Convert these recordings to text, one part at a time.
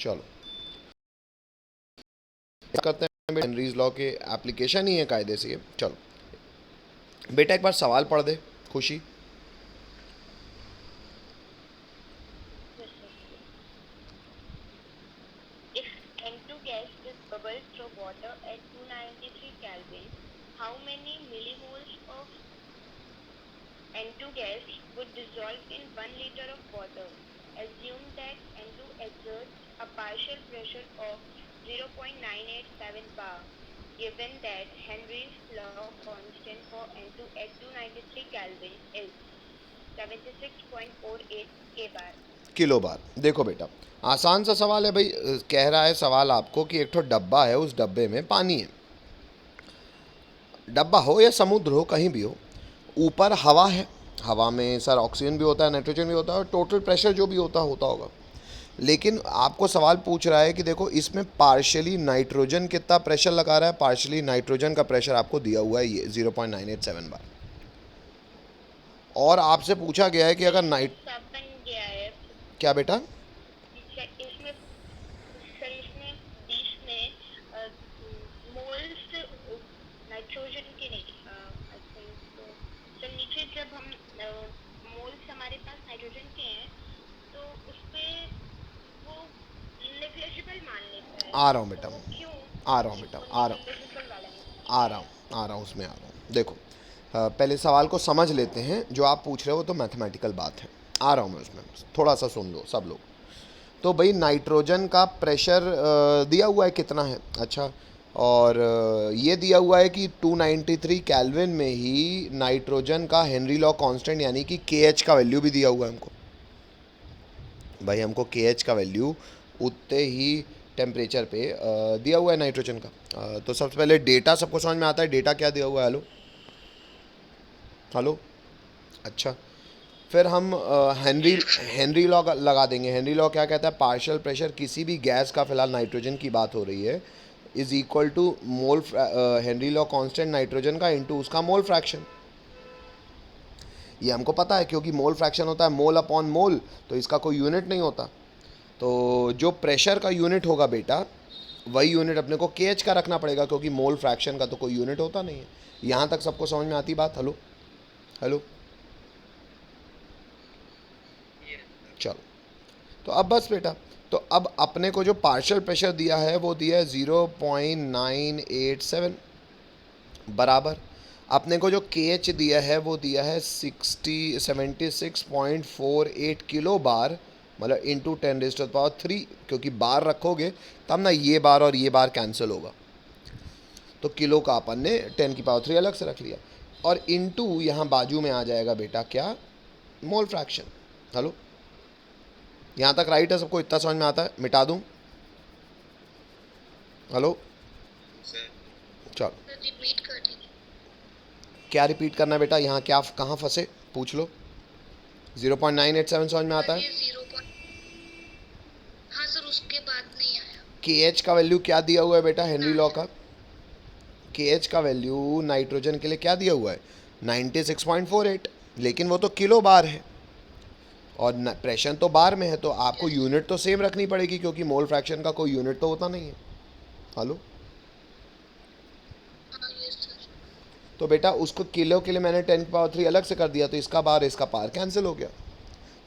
चलो करते हैं, हेनरीज लॉ के एप्लीकेशन ही है कायदे से ये। चलो बेटा एक बार सवाल पढ़ दे खुशी। Yes, sir. If N2 gas is bubbled through water at 293 Kelvin, how many millimoles of N2 gas would dissolve in 1 liter of water? Assume that N2 exerts a partial pressure of 0.987 bar. Given that Henry's law constant for N2 at 293 Kelvin is 76.48 K bar. Kilo बार। देखो बेटा आसान सा सवाल है भाई। कह रहा है सवाल आपको कि एक तो डब्बा है, उस डब्बे में पानी है, डब्बा हो या समुद्र हो कहीं भी हो, ऊपर हवा है, हवा में सर ऑक्सीजन भी होता है, नाइट्रोजन भी होता है, और टोटल प्रेशर जो भी होता होगा। लेकिन आपको सवाल पूछ रहा है कि देखो इसमें पार्शियली नाइट्रोजन कितना प्रेशर लगा रहा है, पार्शियली नाइट्रोजन का प्रेशर आपको दिया हुआ है ये 0.987 बार। और आपसे पूछा गया है कि अगर नाइट सब बन गया है क्या बेटा इसमें सर इसमें 20 में मोल्स नाइट्रोजन के नहीं आई थिंक तो सर नीचे जब हम मोल्स हमारे पास नाइट्रोजन के हैं तो उस पे वो नेग्लिजिबल मान लेता है आ रहा हूँ तो बेटा, वो क्यों आ रहा हूँ बेटा, वो आ रहा हूँ, नेग्लिजिबल वाला नहीं आ ठीक रहा है हूँ, आ रहा हूँ, उसमें आ रहा हूँ। देखो पहले सवाल को समझ लेते हैं। जो आप पूछ रहे हो तो मैथमेटिकल बात है, आ रहा हूँ मैं उसमें, थोड़ा सा सुन लो सब लोग। तो भाई नाइट्रोजन का प्रेशर दिया हुआ है कितना है, अच्छा, और ये दिया हुआ है कि 293 केल्विन में ही नाइट्रोजन का हेनरी लॉ कांस्टेंट यानी कि के एच का वैल्यू भी दिया हुआ है हमको। भाई हमको के एच का वैल्यू उतने ही टेम्परेचर पे दिया हुआ है नाइट्रोजन का। तो सबसे पहले डेटा सबको समझ में आता है, डेटा क्या दिया हुआ है? हेलो हेलो, अच्छा। फिर हम हेनरी हेनरी लॉ लगा देंगे। हेनरी लॉ क्या कहता है? पार्शियल प्रेशर किसी भी गैस का, फिलहाल नाइट्रोजन की बात हो रही है, is equal to mole, Henry law constant nitrogen का इनटू उसका मोल फ्रैक्शन। ये हमको पता है क्योंकि मोल फ्रैक्शन होता है मोल अपॉन मोल, तो इसका कोई यूनिट नहीं होता। तो जो प्रेशर का यूनिट होगा बेटा, वही यूनिट अपने को के एच का रखना पड़ेगा, क्योंकि मोल फ्रैक्शन का तो कोई यूनिट होता नहीं है। यहाँ तक सबको समझ में आती बात? हेलो हेलो, चलो। तो अब बस बेटा, तो अब अपने को जो पार्शियल प्रेशर दिया है वो दिया है 0.987 बराबर। अपने को जो के एच दिया है वो दिया है 76.48 किलो बार, मतलब इंटू 10⁻³ क्योंकि बार रखोगे तब ना ये बार और ये बार कैंसिल होगा, तो किलो का अपन ने 10⁻³ अलग से रख लिया, और इंटू यहाँ बाजू में आ जाएगा बेटा क्या? Mole fraction. हेलो, यहाँ तक राइट है सबको? इतना समझ में आता है? मिटा दूँ? हेलो, चलो। रिपीट कर दीजिए क्या रिपीट करना है बेटा? यहाँ क्या कहाँ फंसे पूछ लो। 0.987 समझ में आता सर है? ये 0. हाँ सर उसके बाद नहीं आया के एच का वैल्यू क्या दिया हुआ है बेटा हेनरी हाँ लॉ सर का? के एच का वैल्यू नाइट्रोजन के लिए क्या दिया हुआ है? 96.48, लेकिन वो तो किलो बार है और प्रेशर तो बार में है, तो आपको यस यूनिट तो सेम रखनी पड़ेगी क्योंकि मोल फ्रैक्शन का कोई यूनिट तो होता नहीं है। हेलो, हाँ यस सर तो बेटा उसको किलो के लिए मैंने 10⁻³ अलग से कर दिया, तो इसका बार इसका पार कैंसिल हो गया,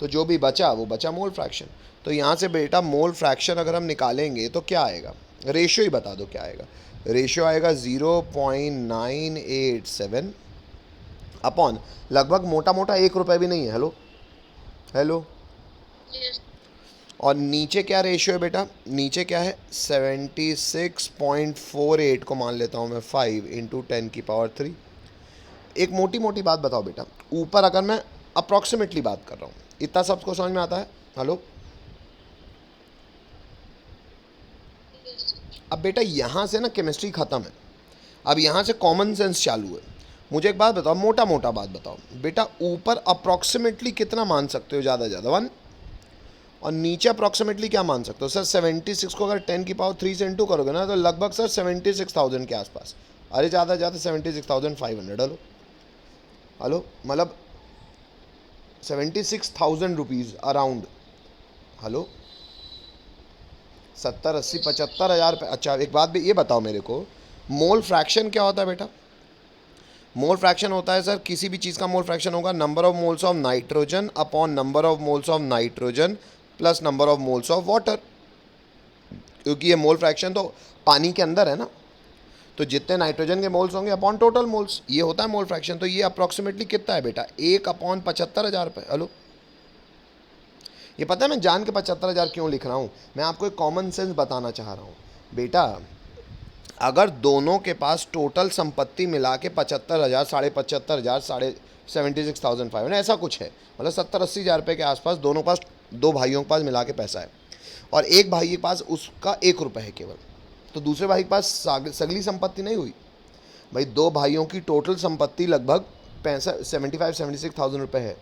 तो जो भी बचा वो बचा मोल फ्रैक्शन। तो यहाँ से बेटा मोल फ्रैक्शन अगर हम निकालेंगे तो क्या आएगा? रेशियो ही बता दो क्या आएगा। रेशियो आएगा 0.987 अपॉन लगभग मोटा मोटा 1 रुपये भी नहीं है। हेलो हेलो, यस और नीचे क्या रेशियो है बेटा? नीचे क्या है? 76.48 को मान लेता हूँ मैं 5 इंटू 10⁻³। एक मोटी मोटी बात बताओ बेटा, ऊपर अगर मैं अप्रॉक्सीमेटली बात कर रहा हूँ, इतना सबको समझ में आता है? हेलो, यस सर अब बेटा यहाँ से ना केमिस्ट्री ख़त्म है, अब यहाँ से कॉमन सेंस चालू है। मुझे एक बात बताओ, मोटा मोटा बात बताओ बेटा, ऊपर अप्रॉक्सीमेटली कितना मान सकते हो? ज़्यादा से ज़्यादा 1, और नीचे अप्रॉक्सीमेटली क्या मान सकते हो? सर 76 को अगर 10⁻³ से इंटू करोगे ना तो लगभग सर 76,000 के आसपास। अरे ज़्यादा से ज़्यादा 76,500। हेलो हेलो, मतलब 76,000 रुपीज़ अराउंड। हेलो, 70, 80, 75,000 रुपये। अच्छा एक बात भी ये बताओ मेरे को, मोल फ्रैक्शन क्या होता है बेटा? मोल फ्रैक्शन होता है सर, किसी भी चीज़ का मोल फ्रैक्शन होगा number of moles of nitrogen upon number of moles of nitrogen plus number of moles of water, क्योंकि ये मोल फ्रैक्शन तो पानी के अंदर है ना, तो जितने नाइट्रोजन के मोल्स होंगे अपॉन टोटल मोल्स, ये होता है मोल फ्रैक्शन। तो ये अप्रॉक्सीमेटली कितना है बेटा? 1/75,000 रुपये। हेलो, ये पता है मैं जान के 75,000 क्यों लिख रहा हूँ? मैं आपको एक कॉमन सेंस बताना चाह रहा हूँ बेटा। अगर दोनों के पास टोटल संपत्ति मिला के 75,000, 75,500, 76,500 ऐसा कुछ है, मतलब 70-80,000 रुपये के आसपास दोनों पास, दो भाइयों के पास मिला के पैसा है, और एक भाई के पास उसका 1 रुपये है केवल, तो दूसरे भाई के पास सगली संपत्ति नहीं हुई भाई। दो भाइयों की टोटल संपत्ति लगभग 75-76,000 रुपये है,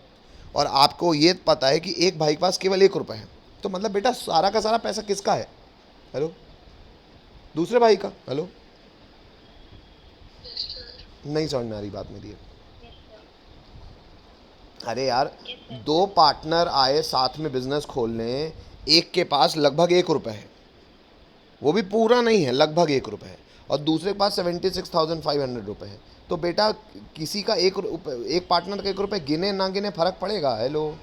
और आपको ये पता है कि एक भाई के पास केवल 1 रुपये है, तो मतलब बेटा सारा का सारा पैसा किसका है? हेलो, दूसरे भाई का। हेलो, नहीं समझ में आ रही बात मेरी? Yes, sir. अरे यार, Yes, sir. दो पार्टनर आए साथ में बिजनेस खोलने, एक के पास लगभग 1 रुपये है, वो भी पूरा नहीं है, लगभग 1 रुपये है, और दूसरे के पास 76,500 रुपये है, तो बेटा किसी का एक पार्टनर का 1 रुपये गिने ना गिने फर्क पड़ेगा? हेलो,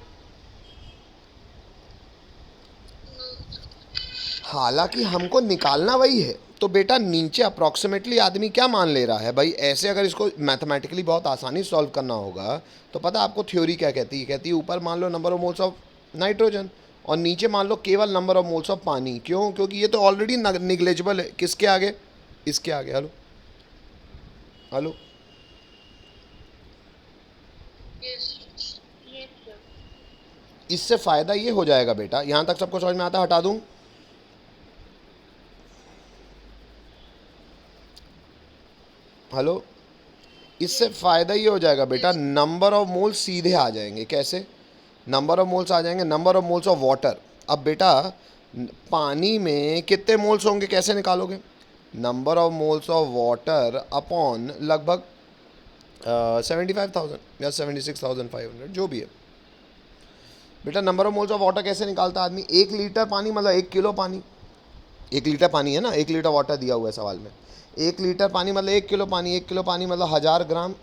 हालांकि हमको निकालना वही है, तो बेटा नीचे अप्रॉक्सीमेटली आदमी क्या मान ले रहा है भाई? ऐसे अगर इसको मैथमेटिकली बहुत आसानी से सॉल्व करना होगा तो पता आपको थ्योरी क्या कहती है? कहती है ऊपर मान लो number of moles of nitrogen और नीचे मान लो केवल नंबर ऑफ मोल्स ऑफ पानी। क्यों? क्योंकि ये तो ऑलरेडी निग्लेजिबल है। किसके आगे? इसके आगे। Hello hello, Yes, sir. इससे फ़ायदा ये हो जाएगा बेटा, यहाँ तक सबको समझ में आता? हटा दूँ? हेलो, इससे फ़ायदा ये हो जाएगा बेटा, नंबर ऑफ मोल्स सीधे आ जाएंगे। कैसे नंबर ऑफ मोल्स आ जाएंगे? Number of moles of water. अब बेटा पानी में कितने मोल्स होंगे कैसे निकालोगे? Number of moles of water upon लगभग 75,000 या 76,500 जो भी है बेटा। Number of moles of water कैसे निकालता है आदमी? 1 लीटर पानी मतलब 1 किलो पानी। 1 लीटर पानी है ना, 1 लीटर वाटर दिया हुआ है सवाल में। 1 लीटर पानी मतलब 1 किलो पानी। 1 किलो पानी मतलब 1000 ग्राम।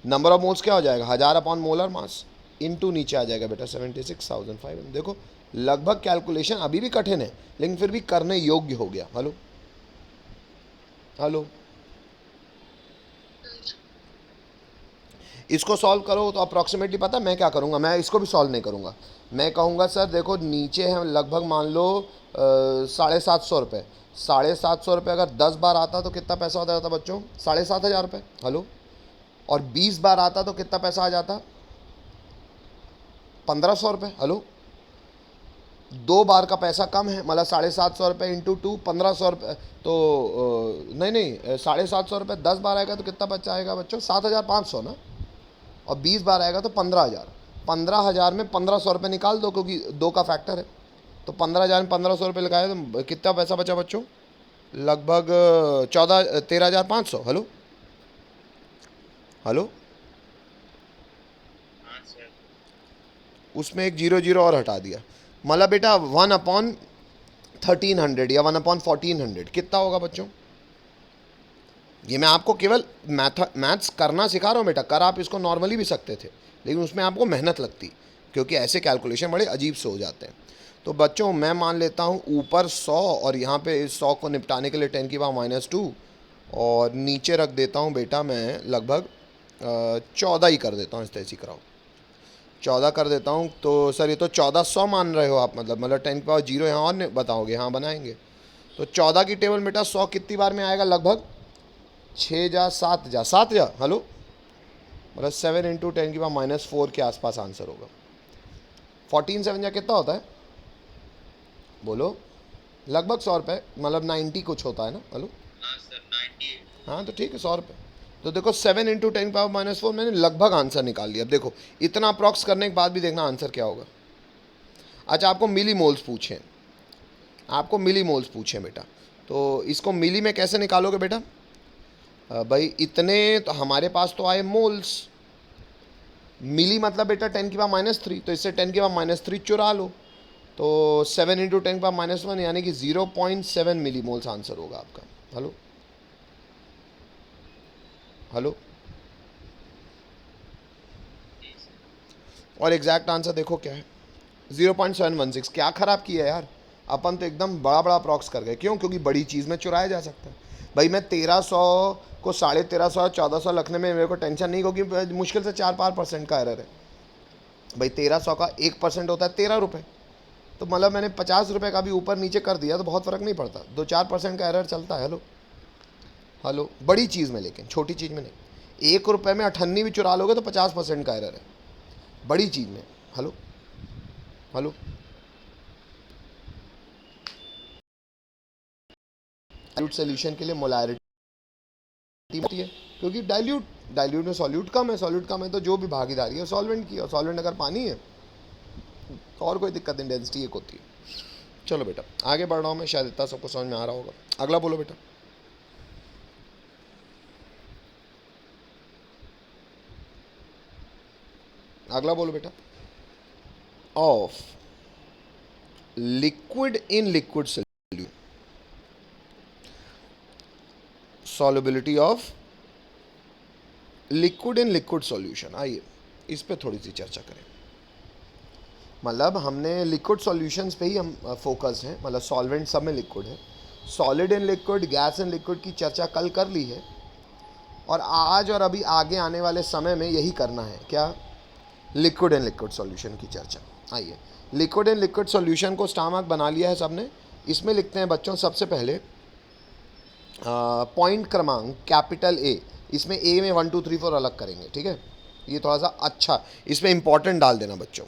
नंबर ऑफ मोल्स क्या हो जाएगा? 1000 अपॉन मोलर मास इनटू नीचे आ जाएगा बेटा 76,500। देखो लगभग कैलकुलेशन अभी भी कठिन है, लेकिन फिर भी करने योग्य हो गया। हेलो हेलो, इसको सॉल्व करो तो अप्रॉक्सीमेटली पता मैं क्या करूँगा? मैं इसको भी सॉल्व नहीं करूँगा। मैं कहूँगा सर देखो नीचे है लगभग मान लो 750 रुपये। 750 रुपये अगर 10 बार आता तो कितना पैसा होता जाता बच्चों? 7,500 रुपये। हेलो, और 20 बार आता तो कितना पैसा आ जाता? 1,500 रुपये। हेलो, 2 बार का पैसा कम है, मतलब 750 रुपये इंटू 2 1,500 रुपये। तो नहीं 750 रुपये 10 बार आएगा तो कितना बच्चा आएगा बच्चों? 7,500 ना, और 20 बार आएगा तो 15,000। 15,000 में 1,500 रुपये निकाल दो, क्योंकि 2 का फैक्टर है, तो 15,000 में 1,500 रुपये लगाए तो कितना पैसा बचा बच्चों? लगभग 13,500। हेलो हेलो, हाँ सर। उसमें एक 0 और हटा दिया, मतलब बेटा 1/1300 या 1/1400 कितना होगा बच्चों? ये मैं आपको केवल मैथ्स करना सिखा रहा हूँ बेटा। कर आप इसको नॉर्मली भी सकते थे, लेकिन उसमें आपको मेहनत लगती, क्योंकि ऐसे कैलकुलेशन बड़े अजीब से हो जाते हैं। तो बच्चों मैं मान लेता हूँ ऊपर 100 और यहाँ पे इस 100 को निपटाने के लिए 10⁻², और नीचे रख देता हूँ बेटा मैं लगभग 14 ही कर देता हूँ, इस तरह से कराओ 14 कर देता हूँ। तो सर ये तो 1400 मान रहे हो आप, मतलब 10⁻0 यहाँ और बताओगे? हाँ बनाएंगे। तो 14 की टेबल बेटा 100 कितनी बार में आएगा? लगभग 6 जा 7 जा 7 जा। हेलो, मतलब 7 इंटू 10⁻⁴ के आसपास आंसर होगा। 14 7 जा कितना होता है बोलो? लगभग 100 रुपये, मतलब 90 कुछ होता है ना। हेलो, हाँ सर 98। हाँ तो ठीक है 100 रुपये। तो देखो 7 इंटू 10⁻⁴ मैंने लगभग आंसर निकाल लिया। अब देखो इतना अप्रॉक्स करने के बाद भी देखना आंसर क्या होगा। अच्छा आपको मिली मोल्स पूछें, आपको मिली मोल्स पूछें बेटा, तो इसको मिली में कैसे निकालोगे बेटा? भाई इतने तो हमारे पास तो आए मोल्स, मिली मतलब बेटा 10⁻³ तो इससे 10⁻³ चुरा लो, तो 7 इंटू 10⁻⁻1 यानी कि 0.7 मिलीमोल्स आंसर होगा आपका। Hello hello. और एग्जैक्ट आंसर देखो क्या है, 0.716। क्या ख़राब किया यार, अपन तो एकदम बड़ा बड़ा अप्रॉक्स कर गए। क्यों? क्योंकि बड़ी चीज़ में चुराया जा सकता है। भाई मैं 1300 को 1350 1400 लिखने में मेरे को टेंशन नहीं, क्योंकि मुश्किल से 4-5% का एरर है। भाई 1300 का 1% होता है 13 रुपये, तो मतलब मैंने 50 रुपये का भी ऊपर नीचे कर दिया तो बहुत फ़र्क नहीं पड़ता, 2-4% का एरर चलता है। Hello hello. बड़ी चीज़ में, लेकिन छोटी चीज़ में नहीं। 1 रुपये में 98 भी चुरा लोगे तो 50% का एरर है बड़ी चीज़ में। Hello hello. डाइल्यूट सोल्यूशन के लिए मोलारिटी होती है, क्योंकि डाइल्यूट में सॉल्यूट कम है, सॉल्यूट कम है तो जो भी भागीदारी है सॉल्वेंट की, और सॉल्वेंट अगर पानी है तो और कोई दिक्कत नहीं, डेंसिटी एक होती है। चलो बेटा आगे बढ़ रहा हूँ मैं, शायद इतना सबको समझ में आ रहा होगा। अगला बोलो बेटा। अगला बोलो बेटा। Of liquid in liquid solution, solubility of liquid in liquid solution. आइए इस पे थोड़ी सी चर्चा करें। मतलब हमने लिक्विड सॉल्यूशंस पे ही हम फोकस हैं, मतलब सॉल्वेंट सब में लिक्विड है, solid in liquid, gas in liquid की चर्चा कल कर ली है, और आज और अभी आगे आने वाले समय में यही करना है। क्या? लिक्विड इन लिक्विड सॉल्यूशन की चर्चा। आइए, लिक्विड इन लिक्विड सॉल्यूशन को स्टार मार्क बना लिया है सबने। इसमें लिखते हैं बच्चों सबसे पहले पॉइंट क्रमांक कैपिटल ए। इसमें ए में 1 2 3 4 अलग करेंगे, ठीक है? ये थोड़ा सा अच्छा इसमें इंपॉर्टेंट डाल देना बच्चों।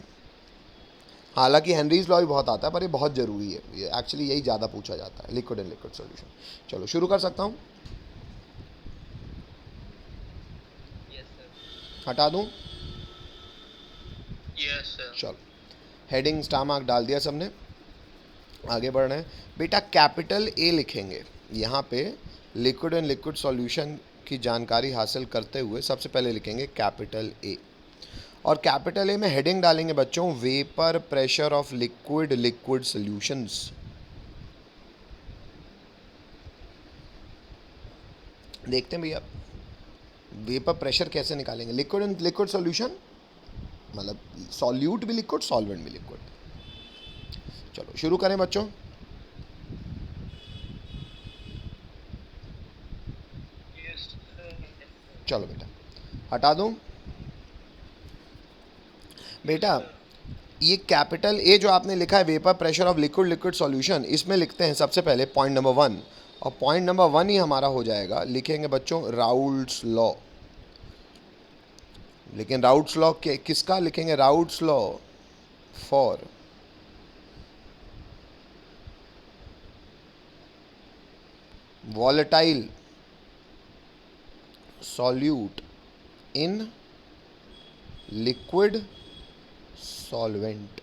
हालांकि हेनरीज लॉ भी बहुत आता है, पर ये बहुत ज़रूरी है, ये एक्चुअली यही ज़्यादा पूछा जाता है, लिक्विड इन लिक्विड सॉल्यूशन। चलो शुरू कर सकता हूँ? हटा दूँ? Yes sir. चलो, हेडिंग स्टार मार्क डाल दिया सबने, आगे बढ़ रहे हैं। बेटा कैपिटल ए लिखेंगे यहाँ पे, लिक्विड एंड लिक्विड सॉल्यूशन की जानकारी हासिल करते हुए सबसे पहले लिखेंगे कैपिटल ए, और कैपिटल ए में हेडिंग डालेंगे बच्चों vapour pressure of liquid liquid solutions. देखते हैं भैया वेपर प्रेशर कैसे निकालेंगे। लिक्विड एंड लिक्विड सॉल्यूशन मतलब सॉल्यूट भी लिक्विड, सॉल्वेंट भी लिक्विड। चलो शुरू करें बच्चों। चलो बेटा हटा दूं? बेटा ये कैपिटल ए जो आपने लिखा है vapour pressure of liquid liquid solution, इसमें लिखते हैं सबसे पहले पॉइंट नंबर 1, और पॉइंट नंबर 1 ही हमारा हो जाएगा, लिखेंगे बच्चों राउल्ट्स लॉ। लेकिन राउल्ट्स लॉ किसका लिखेंगे? Raoult's law for volatile solute in liquid solvent.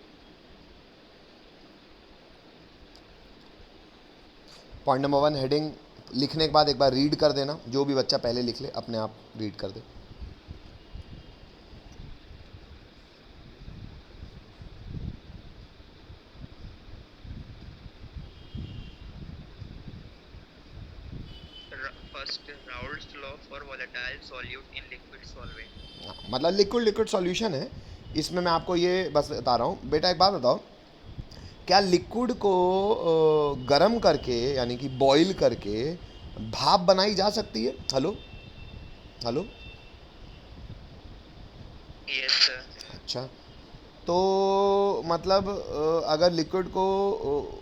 Point number 1 heading लिखने के बाद एक बार रीड कर देना, जो भी बच्चा पहले लिख ले अपने आप रीड कर दे। First Raoult's law for volatile solute in liquid solvent. मतलब लिक्विड लिक्विड सॉल्यूशन है, इसमें मैं आपको ये बस बता रहा हूँ। बेटा एक बात बताओ, क्या लिक्विड को गर्म करके यानी कि बॉईल करके भाप बनाई जा सकती है? Hello hello. Yes sir. अच्छा, तो मतलब अगर लिक्विड को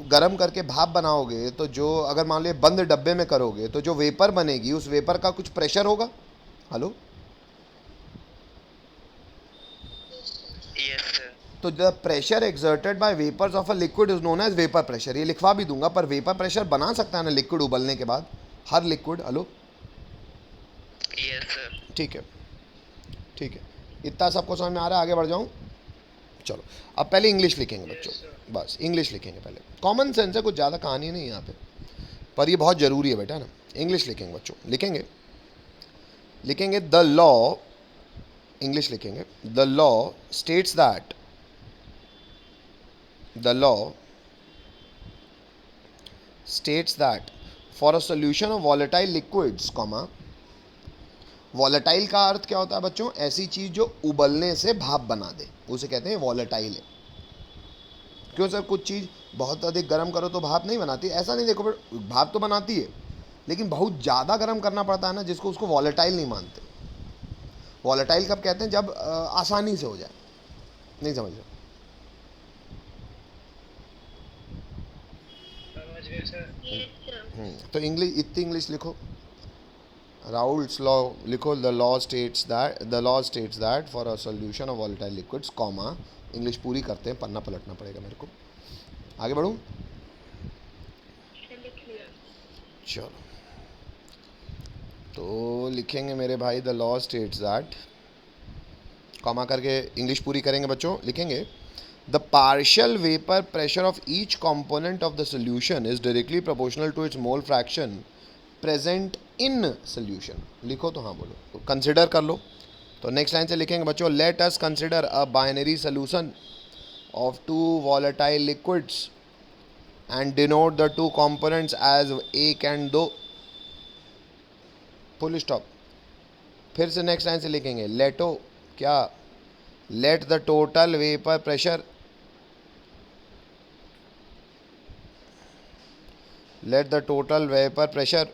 गर्म करके भाप बनाओगे तो जो, अगर मान लो बंद डब्बे में करोगे तो जो वेपर बनेगी उस वेपर का कुछ प्रेशर होगा। हेलो। Yes sir. तो the pressure exerted by vapours of a liquid is known as vapour pressure. ये लिखवा भी दूंगा, पर वेपर प्रेशर बना सकता है ना लिक्विड उबलने के बाद, हर लिक्विड। हेलो। Yes sir. ठीक है ठीक है, इतना सबको समझ में आ रहा है? आगे बढ़ जाऊँ? चलो अब पहले इंग्लिश लिखेंगे बच्चों, बस इंग्लिश लिखेंगे पहले। कॉमन सेंस है, कुछ ज़्यादा कहानी नहीं है यहाँ पे, पर ये बहुत ज़रूरी है बेटा ना। इंग्लिश लिखेंगे बच्चों, लिखेंगे द लॉ, इंग्लिश लिखेंगे the law states that the law states that for a solution of volatile liquids, volatile का अर्थ क्या होता है बच्चों? ऐसी चीज जो उबलने से भाप बना दे, उसे कहते हैं वॉलेटाइल है। क्यों सर, कुछ चीज बहुत अधिक गर्म करो तो भाप नहीं बनाती? ऐसा नहीं, देखो भाप तो बनाती है, लेकिन बहुत ज़्यादा गर्म करना पड़ता है ना, जिसको उसको वॉलेटाइल नहीं मानते। वॉलेटाइल कब कहते हैं? जब आसानी से हो जाए। नहीं समझ रहे? Yes, sir. तो इंग्लिश, इतनी इंग्लिश लिखो। राउल्ट्स लॉ लिखो। The law states that for a solution of volatile liquids, comma, English पूरी करते हैं, पन्ना पलटना पड़ेगा मेरे को। आगे बढ़ूँ? चलिए। चलो, तो लिखेंगे मेरे भाई, the law states that, comma करके इंग्लिश पूरी करेंगे बच्चों, लिखेंगे the partial vapour pressure of each component of the solution is directly proportional to its mole fraction present in solution. लिखो तो हाँ बोलो, तो कंसिडर कर लो। तो नेक्स्ट लाइन से लिखेंगे बच्चों, let us consider a binary solution of two volatile liquids and denote the two components as एक एंड दो, फुल स्टॉप। फिर से नेक्स्ट लाइन से लिखेंगे, लेटो क्या, let the total vapour pressure, let the total vapor pressure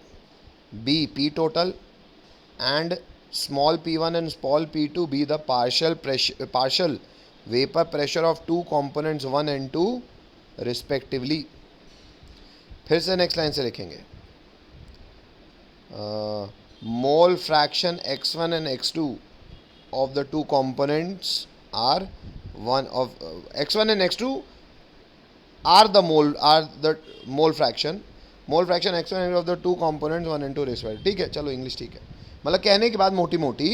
be P total and small p1 and small p2 be the partial vapor pressure of two components 1 and 2 respectively। फिर से next line से लिखेंगे, mole fraction x1 and x2 of the two components are one of x1 and x2 are the mole fraction x1 of the two components 1 and 2 respect। ठीक है, चलो English ठीक है। मतलब कहने की बात मोटी मोटी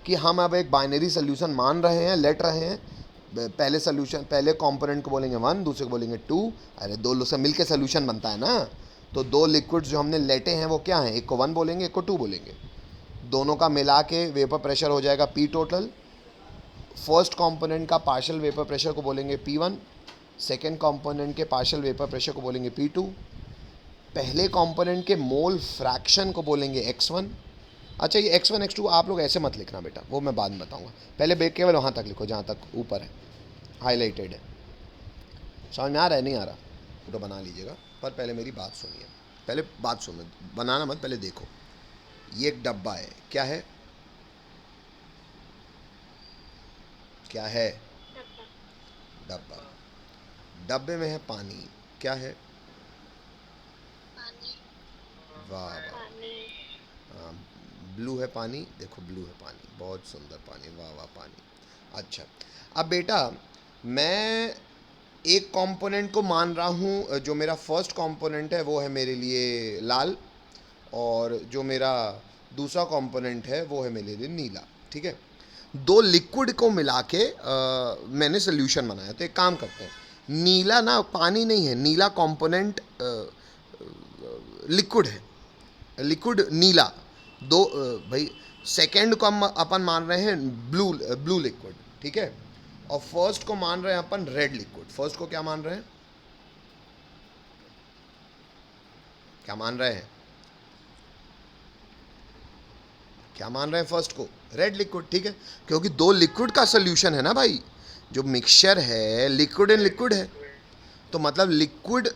कि हम अब एक बाइनरी सोल्यूशन मान रहे हैं, लेट रहे हैं। पहले सोल्यूशन, पहले कंपोनेंट को बोलेंगे 1, दूसरे को बोलेंगे 2। अरे दो लोग से मिलकर सोल्यूशन बनता है ना। तो दो लिक्विड्स जो हमने लेटे हैं वो क्या हैं? एक को 1 बोलेंगे, एक को 2 बोलेंगे। दोनों का मिला के वेपर प्रेशर हो जाएगा P टोटल। फर्स्ट कंपोनेंट का पार्शियल वेपर प्रेशर को बोलेंगे P1, सेकेंड कंपोनेंट के पार्शियल वेपर प्रेशर को बोलेंगे P2, पहले कंपोनेंट के मोल फ्रैक्शन को बोलेंगे x1। अच्छा, ये x1 x2 आप लोग ऐसे मत लिखना बेटा, वो मैं बाद में बताऊंगा। पहले केवल वहाँ तक लिखो जहाँ तक ऊपर है, हाईलाइटेड है। समझ में आ रहा है? नहीं आ रहा तो बना लीजिएगा, पर पहले मेरी बात सुनिए। पहले बात सुनो, बनाना मत, पहले देखो। ये एक डब्बा है, क्या है? क्या है? डब्बा। डब्बे में है पानी, क्या है? वाह वाह, ब्लू है पानी, देखो ब्लू है पानी, बहुत सुंदर पानी, वाह वाह पानी। अच्छा, अब बेटा मैं एक कंपोनेंट को मान रहा हूँ, जो मेरा फर्स्ट कंपोनेंट है वो है मेरे लिए लाल, और जो मेरा दूसरा कंपोनेंट है वो है मेरे लिए नीला। ठीक है, दो लिक्विड को मिला के मैंने सोल्यूशन बनाया। तो एक काम करते हैं, नीला ना पानी नहीं है, नीला कंपोनेंट लिक्विड है, लिक्विड नीला। दो भाई, सेकेंड को हम अपन मान रहे हैं ब्लू लिक्विड, ठीक है, और फर्स्ट को मान रहे हैं अपन रेड लिक्विड। फर्स्ट को क्या मान रहे हैं? क्या मान रहे हैं? क्या मान रहे हैं? फर्स्ट को रेड लिक्विड, ठीक है, क्योंकि दो लिक्विड का सोल्यूशन है ना भाई। जो मिक्सचर है लिक्विड एंड लिक्विड है, तो मतलब लिक्विड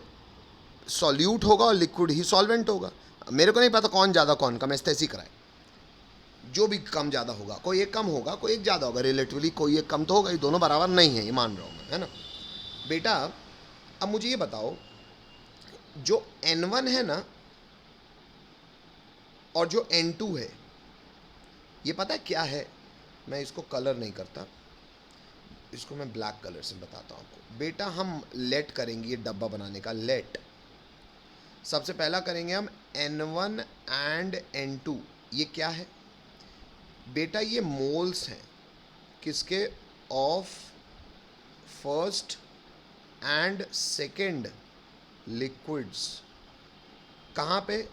सॉल्यूट होगा और लिक्विड ही सॉल्वेंट होगा। मेरे को नहीं पता कौन ज़्यादा कौन कम, ऐसे कराए, जो भी कम ज़्यादा होगा, कोई एक कम होगा कोई एक ज़्यादा होगा, रिलेटिवली कोई एक कम तो होगा ही, दोनों बराबर नहीं है, ये मान रहा हूँ मैं, है ना बेटा। अब मुझे ये बताओ, जो N1 है ना और जो N2 है, ये पता है क्या है? मैं इसको कलर नहीं करता, इसको मैं ब्लैक कलर से बताता हूँ आपको। बेटा हम लेट करेंगे, ये डब्बा बनाने का लेट। सबसे पहला करेंगे हम N1 एंड N2। ये क्या है बेटा? ये मोल्स हैं, किसके? Of first and second liquids. कहाँ पे?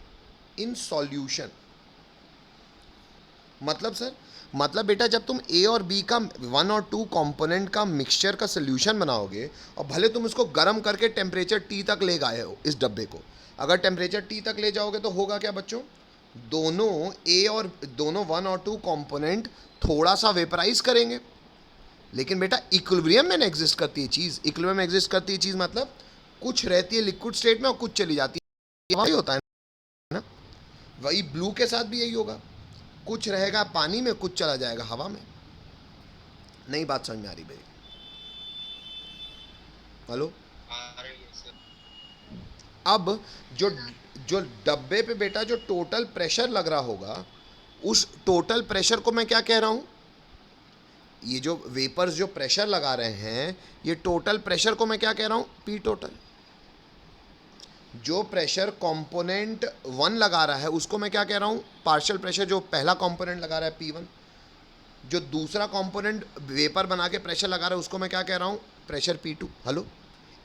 In solution. मतलब सर, मतलब बेटा जब तुम ए और बी का 1 और 2 कंपोनेंट का मिक्सचर का सोल्यूशन बनाओगे और भले तुम इसको गर्म करके टेम्परेचर टी तक ले गए हो इस डब्बे को, अगर टेम्परेचर टी तक ले जाओगे तो होगा क्या बच्चों, दोनों 1 और 2 कंपोनेंट थोड़ा सा वेपराइज करेंगे। लेकिन बेटा इक्विलिब्रियम में एग्जिस्ट करती है चीज़, इक्विलिब्रियम में एग्जिस्ट करती है चीज़ मतलब कुछ रहती है लिक्विड स्टेट में और कुछ चली जाती है, वही होता है ना। वही ब्लू के साथ भी यही होगा, कुछ रहेगा पानी में, कुछ चला जाएगा हवा में। नई बात समझ में आ रही मेरी? हेलो। आ रही है सर। अब जो जो डब्बे पे बेटा जो टोटल प्रेशर लग रहा होगा, उस टोटल प्रेशर को मैं क्या कह रहा हूँ, ये जो वेपर्स जो प्रेशर लगा रहे हैं, ये टोटल प्रेशर को मैं क्या कह रहा हूँ, पी टोटल। जो प्रेशर कंपोनेंट 1 लगा रहा है उसको मैं क्या कह रहा हूँ, पार्शियल प्रेशर जो पहला कंपोनेंट लगा रहा है P1। जो दूसरा कंपोनेंट वेपर बना के प्रेशर लगा रहा है उसको मैं क्या कह रहा हूँ, प्रेशर P2। हेलो,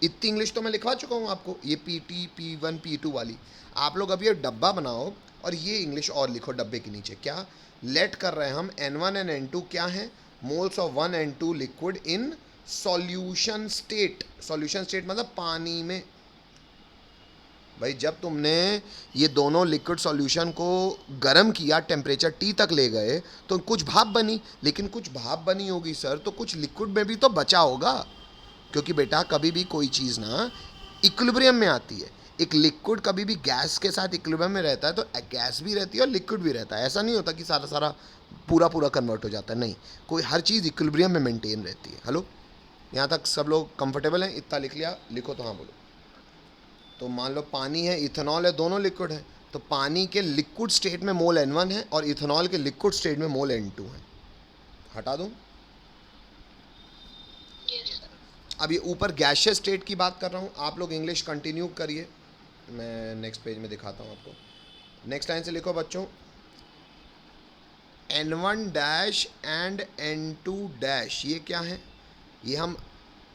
इतनी इंग्लिश तो मैं लिखवा चुका हूँ आपको, ये PT P1 P2 वाली। आप लोग अब ये डब्बा बनाओ और ये इंग्लिश और लिखो डब्बे के नीचे, क्या लेट कर रहे हैं हम, N1 एंड N2 क्या है, moles of 1 and 2 liquid in solution state. Solution state मतलब पानी में। भाई जब तुमने ये दोनों लिक्विड सॉल्यूशन को गर्म किया, टेम्परेचर टी तक ले गए, तो कुछ भाप बनी, लेकिन कुछ भाप बनी होगी सर तो कुछ लिक्विड में भी तो बचा होगा, क्योंकि बेटा कभी भी कोई चीज़ ना इक्विलिब्रियम में आती है। एक लिक्विड कभी भी गैस के साथ इक्विलिब्रियम में रहता है तो गैस भी रहती है और लिक्विड भी रहता है। ऐसा नहीं होता कि सारा सारा पूरा पूरा कन्वर्ट हो जाता है, नहीं, कोई हर चीज़ इक्विलिब्रियम में मेंटेन रहती है। हेलो, यहाँ तक सब लोग कंफर्टेबल हैं? इतना लिख लिया, लिखो तो हाँ बोलो। तो मान लो पानी है, इथेनॉल है, दोनों लिक्विड है, तो पानी के लिक्विड स्टेट में मोल N1 है और इथेनॉल के लिक्विड स्टेट में मोल N2 है। हटा दूँ? अब ये ऊपर गैशियस स्टेट की बात कर रहा हूँ, आप लोग इंग्लिश कंटिन्यू करिए, मैं नेक्स्ट पेज में दिखाता हूँ आपको। नेक्स्ट लाइन से लिखो बच्चों, N1 dash and N2 dash, ये क्या है, ये हम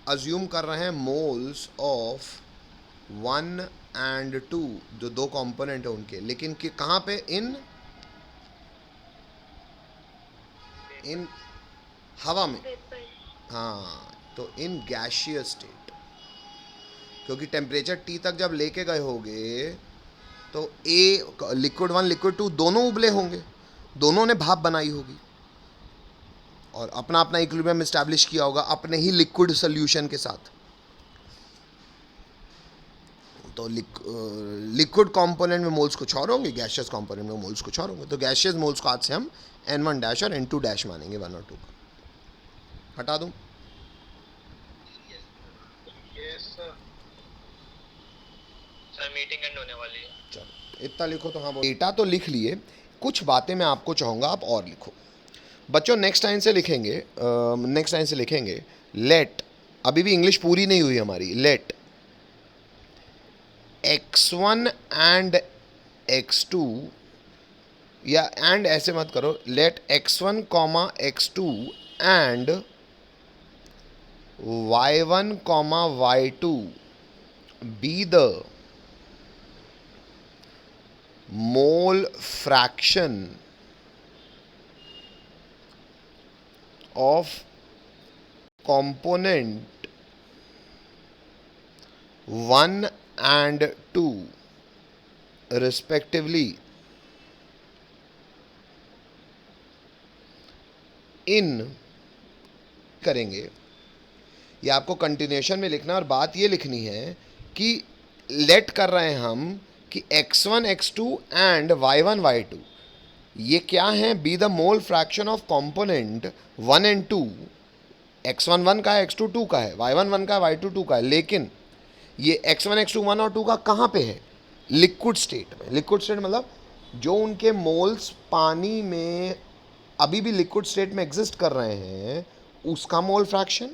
अज्यूम कर रहे हैं मोल्स ऑफ 1 and 2, जो दो कंपोनेंट है उनके, लेकिन कि कहाँ पे, इन हवा में। हाँ, तो इन गैशियस स्टेट, क्योंकि टेम्परेचर टी तक जब लेके गए होंगे तो लिक्विड 1 लिक्विड 2 दोनों उबले होंगे, दोनों ने भाप बनाई होगी और अपना अपना इक्विलिब्रियम एस्टैब्लिश किया होगा अपने ही लिक्विड सोल्यूशन के साथ। तो लिक्विड कंपोनेंट में मोल्स कुछ और होंगे, गैशियस कंपोनेंट में मोल्स कुछ और होंगे। तो गैशियस मोल्स को आज से हम N1 डैश और N2 डैश मानेंगे, 1 और 2 का। हटा दूं? सर मीटिंग एंड होने वाली है। चलो इतना लिखो तो हाँ। डेटा तो लिख लिए, कुछ बातें मैं आपको चाहूँगा आप और लिखो बच्चों। नेक्स्ट लाइन से लिखेंगे, लेट, अभी भी इंग्लिश पूरी नहीं हुई हमारी, लेट x1 एंड x2, या एंड ऐसे मत करो, let x1 comma x2 and y1 comma y2 be the mole fraction of component 1 and 2 respectively in करेंगे। ये आपको कंटिन्यूएशन में लिखना और बात ये लिखनी है कि लेट कर रहे हैं हम कि x1 x2 and y1 y2 ये क्या है, B the mole fraction of component 1 and 2, x1 1 का है, x2 2 का है, y1 1 का है, y2 2 का है, लेकिन ये x1 x2 1 और 2 का कहाँ पे है, लिक्विड स्टेट में। लिक्विड स्टेट मतलब जो उनके मोल्स पानी में अभी भी लिक्विड स्टेट में एग्जिस्ट कर रहे हैं उसका मोल फ्रैक्शन,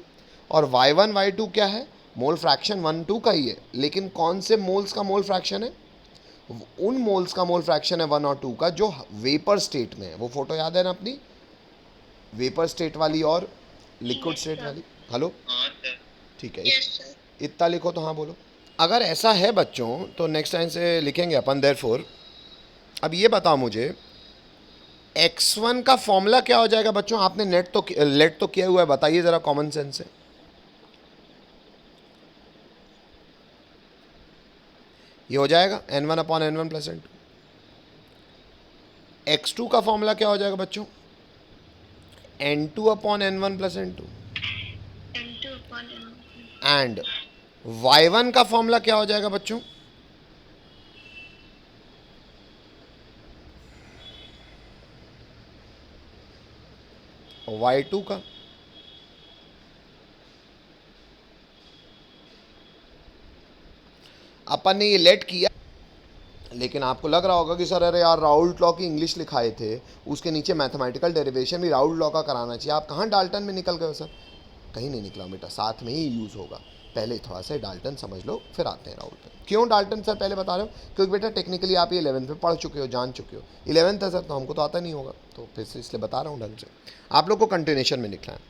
और y1 y2 क्या है, मोल फ्रैक्शन 1 2 का ही है, लेकिन कौन से मोल्स का मोल फ्रैक्शन है, उन मोल्स का मोल फ्रैक्शन है 1 और 2 का जो वेपर स्टेट में है। वो फोटो याद है ना अपनी, वेपर स्टेट वाली और लिक्विड स्टेट वाली? हेलो, हाँ सर। ठीक है, इतना लिखो तो हाँ बोलो। अगर ऐसा है बच्चों तो नेक्स्ट लाइन से लिखेंगे अपन, देयरफॉर अब ये बताओ मुझे x1 का फॉर्मूला क्या हो जाएगा बच्चों? आपने लेट तो किया हुआ है, बताइए जरा कॉमन सेंस से। ये हो जाएगा n1 upon n1 plus n2। x2 का फॉर्मूला क्या हो जाएगा बच्चों? n2 upon n1 plus n2। N2 upon N1. And y1 का फॉर्मूला क्या हो जाएगा बच्चों? y2 का। अपन ने ये लेट किया, लेकिन आपको लग रहा होगा कि सर अरे यार राउल्ट लॉ की इंग्लिश लिखाए थे, उसके नीचे मैथमेटिकल डेरिवेशन भी राउल्ट लॉ का कराना चाहिए, आप कहाँ डाल्टन में निकल गए हो सर? कहीं नहीं निकला बेटा, साथ में ही यूज़ होगा। पहले थोड़ा सा डाल्टन समझ लो, फिर आते हैं राउल्ट पे। क्यों डाल्टन सर पहले बता रहे हो? क्योंकि बेटा टेक्निकली आप ये 11th में पढ़ चुके हो, जान चुके हो। 11th है सर, तो हमको तो आता नहीं होगा, तो फिर से इसलिए बता रहा हूँ ढंग से। आप लोग को कंटिन्यूशन में लिखना है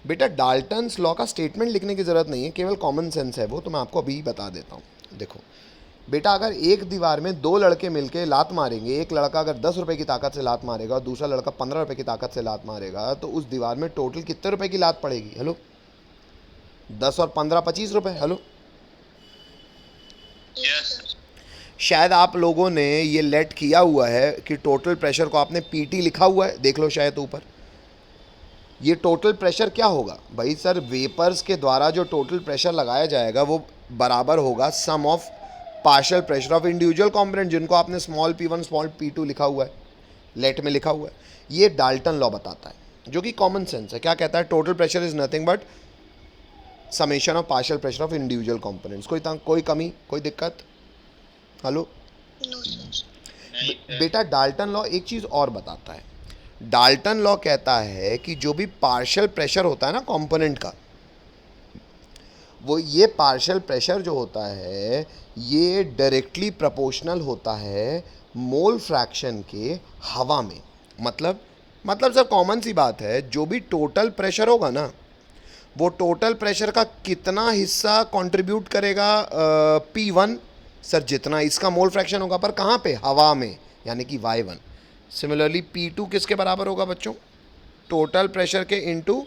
बेटा। डाल्टन्स लॉ का स्टेटमेंट लिखने की ज़रूरत नहीं है, केवल कॉमन सेंस है वो, तो मैं आपको अभी बता देता हूँ। देखो बेटा, अगर एक दीवार में दो लड़के मिलके लात मारेंगे, एक लड़का अगर 10 रुपये की ताकत से लात मारेगा और दूसरा लड़का 15 रुपये की ताकत से लात मारेगा, तो उस दीवार में टोटल कितने रुपए की लात पड़ेगी? हेलो, 10 और 15 25 रुपये। हेलो, शायद आप लोगों ने ये लेट किया हुआ है कि टोटल प्रेशर को आपने पीटी लिखा हुआ है, देख लो शायद ऊपर। ये टोटल प्रेशर क्या होगा भाई सर? वेपर्स के द्वारा जो टोटल प्रेशर लगाया जाएगा वो बराबर होगा sum of partial pressure of individual component, जिनको आपने स्मॉल p1 स्मॉल p2 लिखा हुआ है, लेट में लिखा हुआ है। ये डाल्टन लॉ बताता है, जो कि कॉमन सेंस है। क्या कहता है? Total pressure is nothing but summation of partial pressure of individual components. कोई कमी, कोई दिक्कत? Hello No, sir. बेटा, डाल्टन लॉ एक चीज़ और बताता है। डाल्टन लॉ कहता है कि जो भी पार्शियल प्रेशर होता है ना कंपोनेंट का, वो ये पार्शियल प्रेशर जो होता है ये डायरेक्टली प्रोपोर्शनल होता है मोल फ्रैक्शन के हवा में। मतलब सर कॉमन सी बात है, जो भी टोटल प्रेशर होगा ना, वो टोटल प्रेशर का कितना हिस्सा कंट्रीब्यूट करेगा? P1 सर, जितना इसका मोल फ्रैक्शन होगा, पर कहाँ पे? हवा में, यानी कि Y1। सिमिलरली P2 किसके बराबर होगा बच्चों? टोटल प्रेशर के इनटू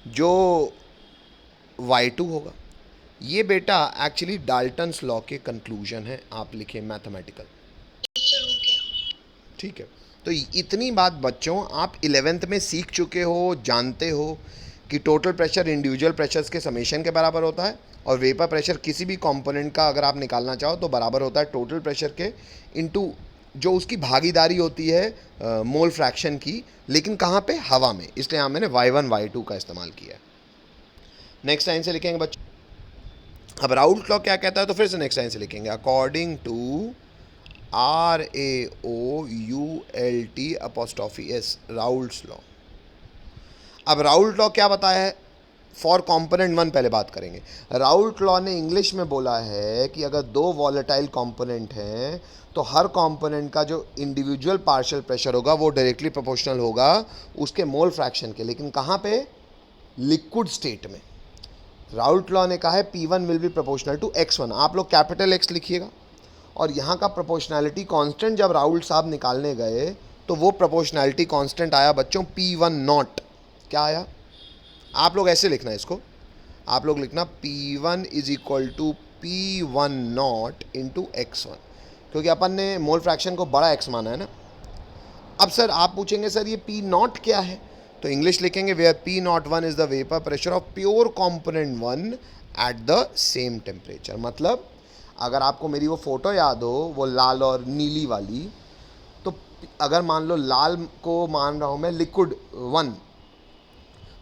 जो Y2 होगा। ये बेटा एक्चुअली डाल्टन्स लॉ के कंक्लूजन है, आप लिखें मैथमेटिकल। Sir, हो गया. ठीक है, तो इतनी बात बच्चों आप 11th में सीख चुके हो, जानते हो कि टोटल प्रेशर इंडिविजुअल प्रेशर्स के समेशन के बराबर होता है, और वेपर प्रेशर किसी भी कंपोनेंट का अगर आप निकालना चाहो तो बराबर होता है टोटल प्रेशर के इनटू जो उसकी भागीदारी होती है मोल फ्रैक्शन की, लेकिन कहाँ पे? हवा में। इसलिए यहाँ मैंने Y1 Y2 का इस्तेमाल किया है। नेक्स्ट लाइन से लिखेंगे बच्चों। अब राउल्ट लॉ क्या कहता है, तो फिर से नेक्स्ट लाइन से लिखेंगे। According to RAOULT Raoult's law. अब राउल्ट लॉ क्या बताया है? फॉर कंपोनेंट 1 पहले बात करेंगे। राउल्ट लॉ ने इंग्लिश में बोला है कि अगर दो वॉलेटाइल कंपोनेंट हैं तो हर कंपोनेंट का जो इंडिविजुअल पार्शियल प्रेशर होगा वो डायरेक्टली प्रोपोर्शनल होगा उसके मोल फ्रैक्शन के, लेकिन कहाँ पे? लिक्विड स्टेट में। राउल्ट लॉ ने कहा है P1 will be proportional to X1। आप लोग कैपिटल X लिखिएगा। और यहाँ का प्रोपोर्शनैलिटी कांस्टेंट जब राउल्ट साहब निकालने गए तो वो प्रोपोर्शनैलिटी कांस्टेंट आया बच्चों P1 नॉट। क्या आया? आप लोग ऐसे लिखना है इसको, आप लोग लिखना P1 is equal to P1 naught into X1, क्योंकि अपन ने मोल फ्रैक्शन को बड़ा X माना है ना। अब सर आप पूछेंगे सर ये P नॉट क्या है, तो इंग्लिश लिखेंगे where P01 is the vapour pressure of pure component 1 at the same temperature. मतलब अगर आपको मेरी वो फ़ोटो याद हो, वो लाल और नीली वाली, तो अगर मान लो लाल को मान रहा हूँ मैं लिक्विड 1,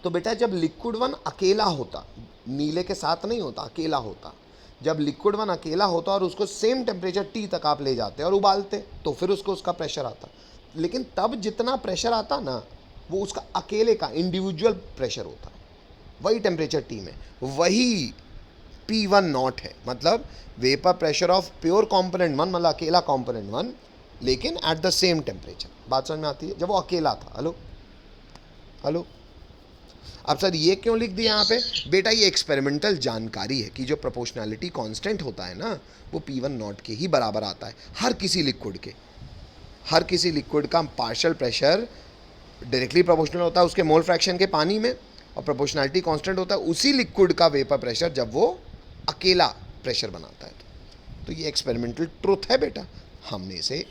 तो बेटा जब लिक्विड 1 अकेला होता, नीले के साथ नहीं होता, अकेला होता, जब लिक्विड 1 अकेला होता और उसको सेम टेम्परेचर T तक आप ले जाते और उबालते, तो फिर उसको उसका प्रेशर आता। लेकिन तब जितना प्रेशर आता ना, वो उसका अकेले का इंडिविजुअल प्रेशर होता, वही टेम्परेचर T में, वही P1 नॉट है। मतलब vapour pressure of pure component 1, मतलब अकेला कंपोनेंट 1, लेकिन एट द सेम टेम्परेचर। बात समझ में आती है? जब वो अकेला था। हेलो अब सर ये क्यों लिख दिया यहाँ पे? बेटा ये एक्सपेरिमेंटल जानकारी है कि जो प्रोपोर्शनैलिटी कांस्टेंट होता है ना, वो P1 नॉट के ही बराबर आता है हर किसी लिक्विड के। हर किसी लिक्विड का पार्शियल प्रेशर डायरेक्टली प्रोपोर्शनल होता है उसके मोल फ्रैक्शन के पानी में, और प्रोपोर्शनैलिटी कांस्टेंट होता है उसी लिक्विड का वेपर प्रेशर जब वो अकेला प्रेशर बनाता है। तो ये एक्सपेरिमेंटल ट्रुथ है बेटा, हमने इसे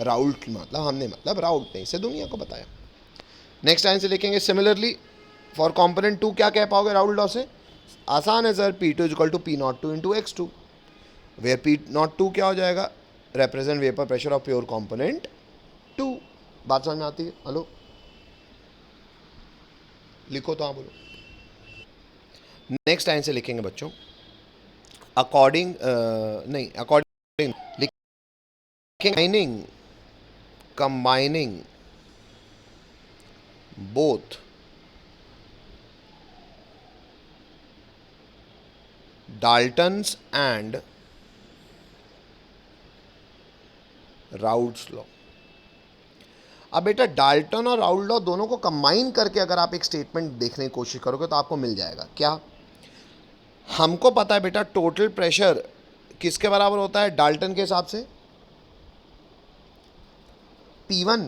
राउल्ट मतलब राउल्ट ने इसे दुनिया को बताया। नेक्स्ट लाइन से लिखेंगे सिमिलरली फॉर कॉम्पोनेंट 2 क्या कह पाओगे राउल्ट लॉ से? आसान है sir, P2 equal to P02 into X2, where P02 क्या हो जाएगा? Represent vapour pressure of pure component 2। बात समझ में आती है? हेलो लिखो तो हाँ बोलो। नेक्स्ट लाइन से लिखेंगे बच्चों अकॉर्डिंग लिखेंगे combining both Dalton's and Raoult's law. अब बेटा डाल्टन और राउल्ट लॉ दोनों को कंबाइन करके अगर आप एक स्टेटमेंट देखने की कोशिश करोगे तो आपको मिल जाएगा। क्या? हमको पता है बेटा टोटल प्रेशर किसके बराबर होता है डाल्टन के हिसाब से? P1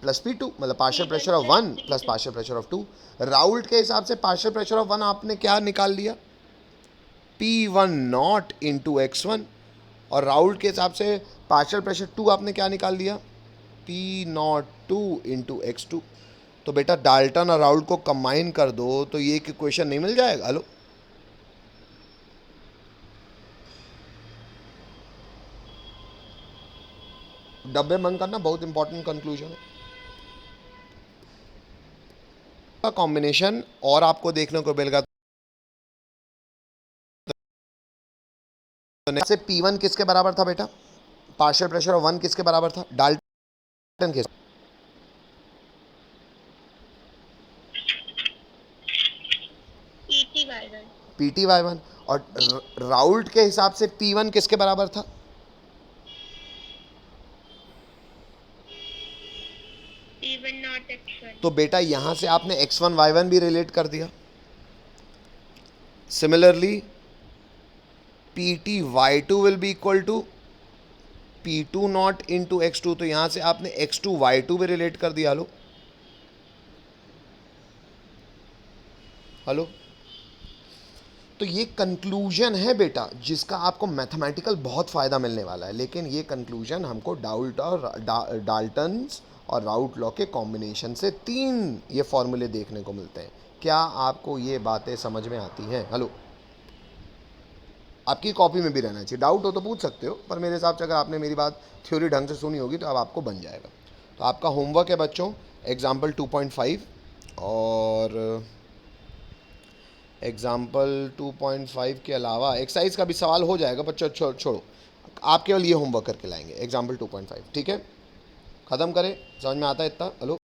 प्लस P2, मतलब partial pressure of 1 plus partial pressure of 2। Raoult के हिसाब से पार्शियल प्रेशर ऑफ 1 आपने क्या निकाल लिया? P1 नॉट इंटू X1, और राउल्ट के हिसाब से पार्शियल प्रेशर 2 आपने क्या निकाल लिया? P02 into X2। तो बेटा डाल्टन और राउल्ट को कंबाइन कर दो तो ये एक इक्वेशन नहीं मिल जाएगा? हेलो डब्बे बंद करना, बहुत इंपॉर्टेंट कंक्लूजन है का कॉम्बिनेशन। और आपको देखने को मिलेगा से P1 किसके बराबर था बेटा? पार्शियल प्रेशर ऑफ 1 किसके बराबर था? डाल्टन के। PT/1। और राउल्ट के हिसाब से P1 किसके बराबर था? P1 not X1। तो बेटा यहां से आपने X1 Y1 भी रिलेट कर दिया। Similarly PT/Y2 will be equal to P2 naught into X2, तो यहां से आपने X2/Y2 भी रिलेट कर दिया। हेलो तो ये कंक्लूजन है बेटा जिसका आपको मैथमेटिकल बहुत फ़ायदा मिलने वाला है, लेकिन ये कंक्लूजन हमको डाल्टन्स और राउल्ट लॉ के कॉम्बिनेशन से 3 ये फॉर्मूले देखने को मिलते हैं। क्या आपको ये बातें समझ में आती हैं? हेलो आपकी कॉपी में भी रहना चाहिए, डाउट हो तो पूछ सकते हो, पर मेरे हिसाब से अगर आपने मेरी बात थ्योरी ढंग से सुनी होगी तो अब आपको बन जाएगा। तो आपका होमवर्क है बच्चों एग्जाम्पल 2.5 और एग्जाम्पल 2.5 के अलावा एक्सरसाइज का भी सवाल हो जाएगा बच्चों। छोड़ो आप केवल ये होमवर्क करके लाएंगे एग्जाम्पल 2.5, ठीक है? ख़त्म करें, समझ में आता है इतना? हेलो